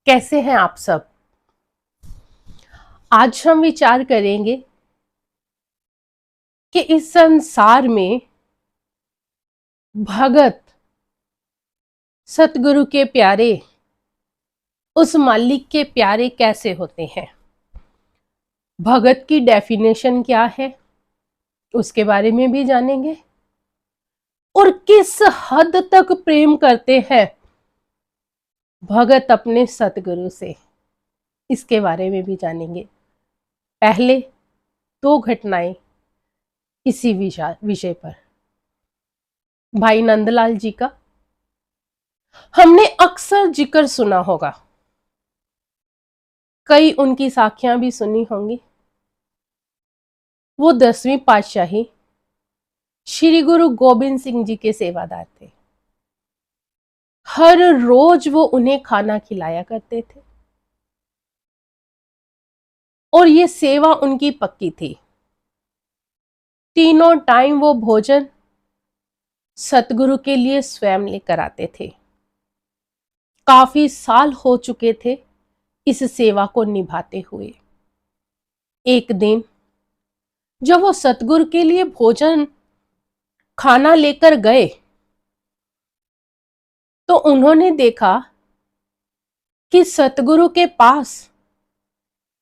कैसे हैं आप सब। आज हम विचार करेंगे कि इस संसार में भगत सतगुरु के प्यारे उस मालिक के प्यारे कैसे होते हैं। भगत की डेफिनेशन क्या है उसके बारे में भी जानेंगे और किस हद तक प्रेम करते हैं भगत अपने सतगुरु से, इसके बारे में भी जानेंगे। पहले दो घटनाएं इसी विषय पर। भाई नंदलाल जी का हमने अक्सर जिक्र सुना होगा, कई उनकी साखियां भी सुनी होंगी। वो 10वीं पातशाही श्री गुरु गोबिंद सिंह जी के सेवादार थे। हर रोज वो उन्हें खाना खिलाया करते थे और ये सेवा उनकी पक्की थी। तीनों टाइम वो भोजन सतगुरु के लिए स्वयं लेकर आते थे। काफी साल हो चुके थे इस सेवा को निभाते हुए। एक दिन जब वो सतगुरु के लिए भोजन खाना लेकर गए तो उन्होंने देखा कि सतगुरु के पास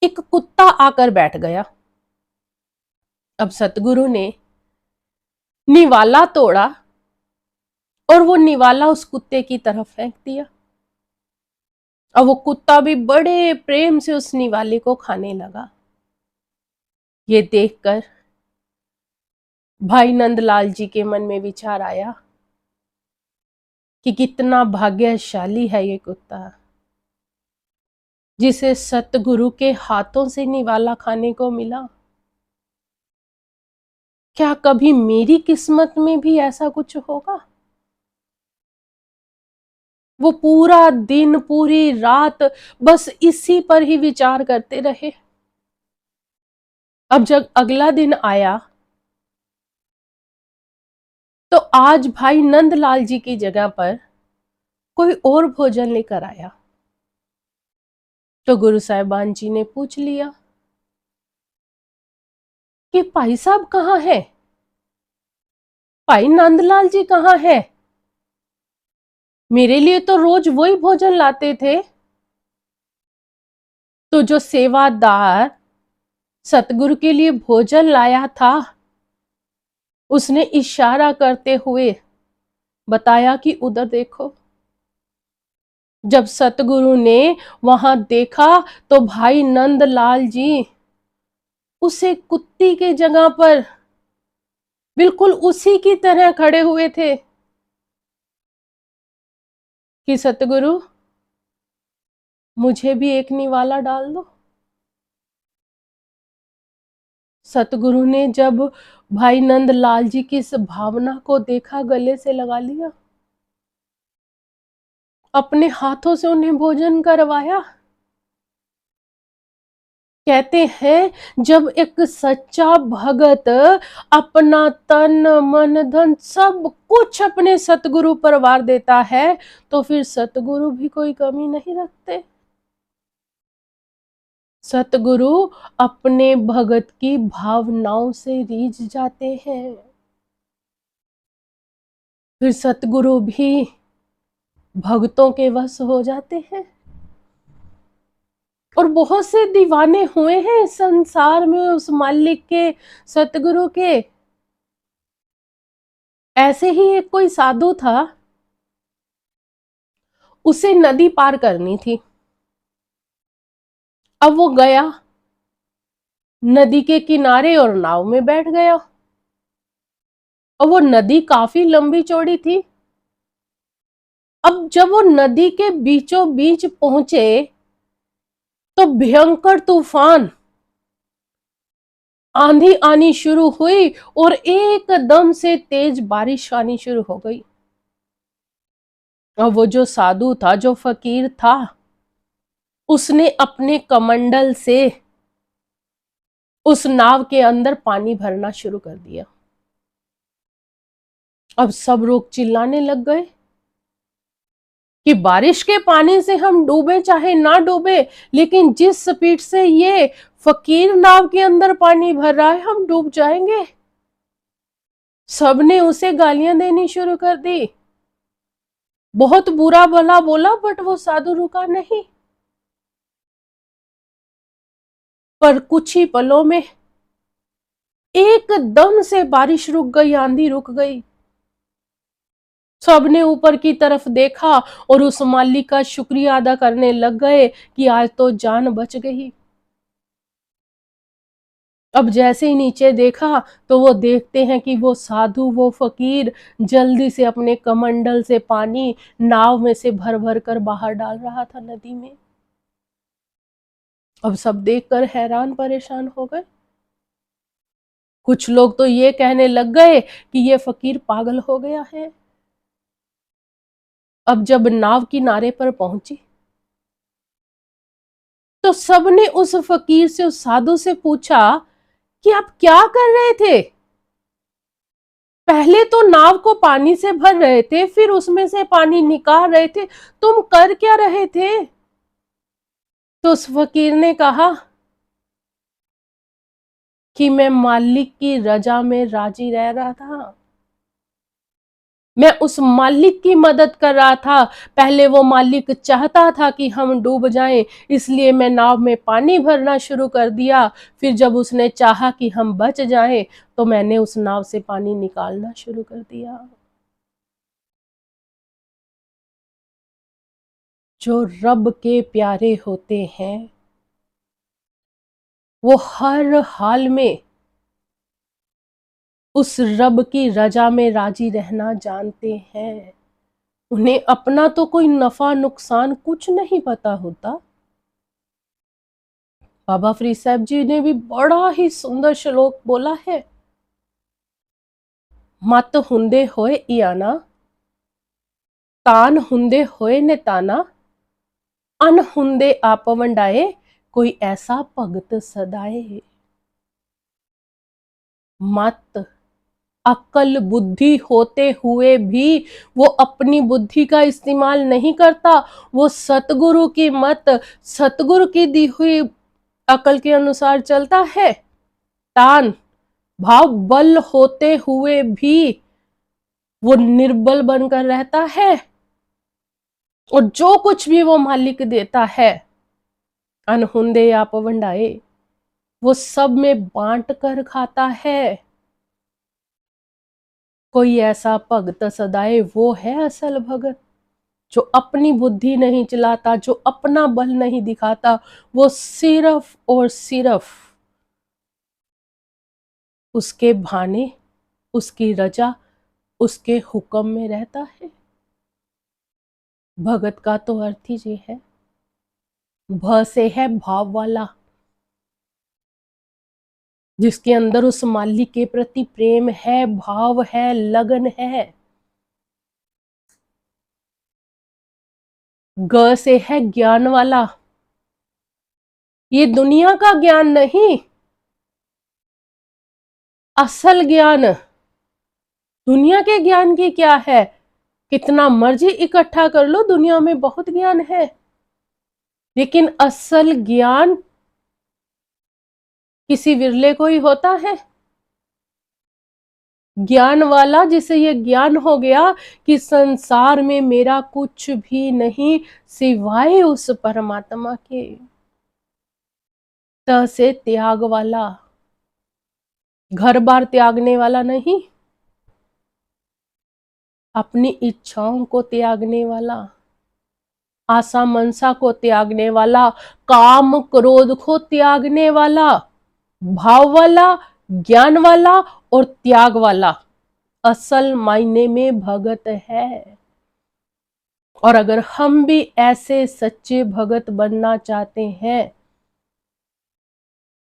एक कुत्ता आकर बैठ गया। अब सतगुरु ने निवाला तोड़ा और वो निवाला उस कुत्ते की तरफ फेंक दिया। अब वो कुत्ता भी बड़े प्रेम से उस निवाले को खाने लगा। ये देखकर भाई नंदलाल जी के मन में विचार आया कि कितना भाग्यशाली है ये कुत्ता, जिसे सतगुरु के हाथों से निवाला खाने को मिला। क्या कभी मेरी किस्मत में भी ऐसा कुछ होगा? वो पूरा दिन पूरी रात बस इसी पर ही विचार करते रहे। अब जब अगला दिन आया तो आज भाई नंदलाल जी की जगह पर कोई और भोजन लेकर आया। तो गुरु साहिबान जी ने पूछ लिया कि भाई साहब कहाँ है, भाई नंदलाल जी कहाँ है? मेरे लिए तो रोज वही भोजन लाते थे। तो जो सेवादार सतगुरु के लिए भोजन लाया था उसने इशारा करते हुए बताया कि उधर देखो। जब सतगुरु ने वहां देखा तो भाई नंदलाल जी उसे कुत्ती के जगह पर बिल्कुल उसी की तरह खड़े हुए थे कि सतगुरु मुझे भी एक निवाला डाल दो। सतगुरु ने जब भाई नंदलाल जी की इस भावना को देखा, गले से लगा लिया, अपने हाथों से उन्हें भोजन करवाया। कहते हैं जब एक सच्चा भगत अपना तन मन धन सब कुछ अपने सतगुरु पर वार देता है तो फिर सतगुरु भी कोई कमी नहीं रखते। सतगुरु अपने भगत की भावनाओं से रीझ जाते हैं। फिर सतगुरु भी भक्तों के वश हो जाते हैं। और बहुत से दीवाने हुए हैं संसार में उस मालिक के, सतगुरु के। ऐसे ही एक कोई साधु था, उसे नदी पार करनी थी। अब वो गया नदी के किनारे और नाव में बैठ गया। और वो नदी काफी लंबी चौड़ी थी। अब जब वो नदी के बीचों बीच पहुंचे तो भयंकर तूफान आंधी आनी शुरू हुई और एकदम से तेज बारिश आनी शुरू हो गई। और वो जो साधु था, जो फकीर था, उसने अपने कमंडल से उस नाव के अंदर पानी भरना शुरू कर दिया। अब सब लोग चिल्लाने लग गए कि बारिश के पानी से हम डूबे चाहे ना डूबे, लेकिन जिस स्पीड से ये फकीर नाव के अंदर पानी भर रहा है हम डूब जाएंगे। सबने उसे गालियां देनी शुरू कर दी, बहुत बुरा भला बोला, बट वो साधु रुका नहीं। पर कुछ ही पलों में एकदम से बारिश रुक गई, आंधी रुक गई। सबने ऊपर की तरफ देखा और उस मालिक का शुक्रिया अदा करने लग गए कि आज तो जान बच गई। अब जैसे ही नीचे देखा तो वो देखते हैं कि वो साधु, वो फकीर जल्दी से अपने कमंडल से पानी नाव में से भर भर कर बाहर डाल रहा था नदी में। अब सब देखकर हैरान परेशान हो गए। कुछ लोग तो ये कहने लग गए कि ये फकीर पागल हो गया है। अब जब नाव किनारे पर पहुंची तो सबने उस फकीर से, उस साधु से पूछा कि आप क्या कर रहे थे? पहले तो नाव को पानी से भर रहे थे, फिर उसमें से पानी निकाल रहे थे, तुम कर क्या रहे थे? तो उस फकीर ने कहा कि मैं मालिक की रजा में राजी रह रहा था, मैं उस मालिक की मदद कर रहा था। पहले वो मालिक चाहता था कि हम डूब जाएं, इसलिए मैं नाव में पानी भरना शुरू कर दिया। फिर जब उसने चाहा कि हम बच जाएं तो मैंने उस नाव से पानी निकालना शुरू कर दिया। जो रब के प्यारे होते हैं वो हर हाल में उस रब की रजा में राजी रहना जानते हैं। उन्हें अपना तो कोई नफा नुकसान कुछ नहीं पता होता। बाबा फरीद साहब जी ने भी बड़ा ही सुंदर श्लोक बोला है, मत हुंदे होए इयाना, तान हुंदे होए ने ताना, अन हुंदे आप वंडाए, कोई ऐसा भगत सदाए। मत अक्ल बुद्धि होते हुए भी वो अपनी बुद्धि का इस्तेमाल नहीं करता, वो सतगुरु की मत, सतगुरु की दी हुई अकल के अनुसार चलता है। तान भाव बल होते हुए भी वो निर्बल बनकर रहता है, और जो कुछ भी वो मालिक देता है, अनहुंदे आप वंडाए, वो सब में बांट कर खाता है। कोई ऐसा भगत सदाए, वो है असल भगत, जो अपनी बुद्धि नहीं चलाता, जो अपना बल नहीं दिखाता, वो सिर्फ और सिर्फ उसके भाने, उसकी रजा, उसके हुक्म में रहता है। भगत का तो अर्थ ही ये है। भ से है भाव वाला, जिसके अंदर उस मालिक के प्रति प्रेम है, भाव है, लगन है। ग से है ज्ञान वाला, ये दुनिया का ज्ञान नहीं, असल ज्ञान। दुनिया के ज्ञान की क्या है, कितना मर्जी इकट्ठा कर लो, दुनिया में बहुत ज्ञान है, लेकिन असल ज्ञान किसी विरले को ही होता है। ज्ञान वाला, जिसे ये ज्ञान हो गया कि संसार में मेरा कुछ भी नहीं सिवाय उस परमात्मा के। त से त्याग वाला, घर बार त्यागने वाला नहीं, अपनी इच्छाओं को त्यागने वाला, आशा मनसा को त्यागने वाला, काम क्रोध को त्यागने वाला, भाव वाला, ज्ञान वाला और त्याग वाला असल मायने में भगत है। और अगर हम भी ऐसे सच्चे भगत बनना चाहते हैं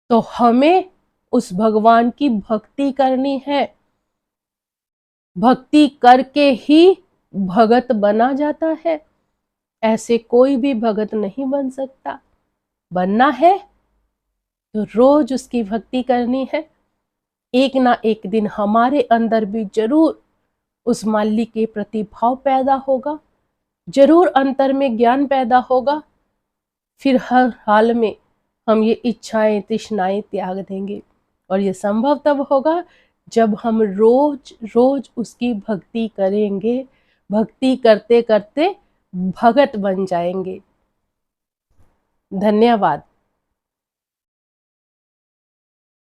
तो हमें उस भगवान की भक्ति करनी है। भक्ति करके ही भगत बना जाता है, ऐसे कोई भी भगत नहीं बन सकता। बनना है तो रोज उसकी भक्ति करनी है। एक ना एक दिन हमारे अंदर भी जरूर उस मालिक के प्रति भाव पैदा होगा, जरूर अंतर में ज्ञान पैदा होगा, फिर हर हाल में हम ये इच्छाएं तृष्णाएं त्याग देंगे। और ये संभव तब होगा जब हम रोज रोज उसकी भक्ति करेंगे, भक्ति करते करते भगत बन जाएंगे। धन्यवाद।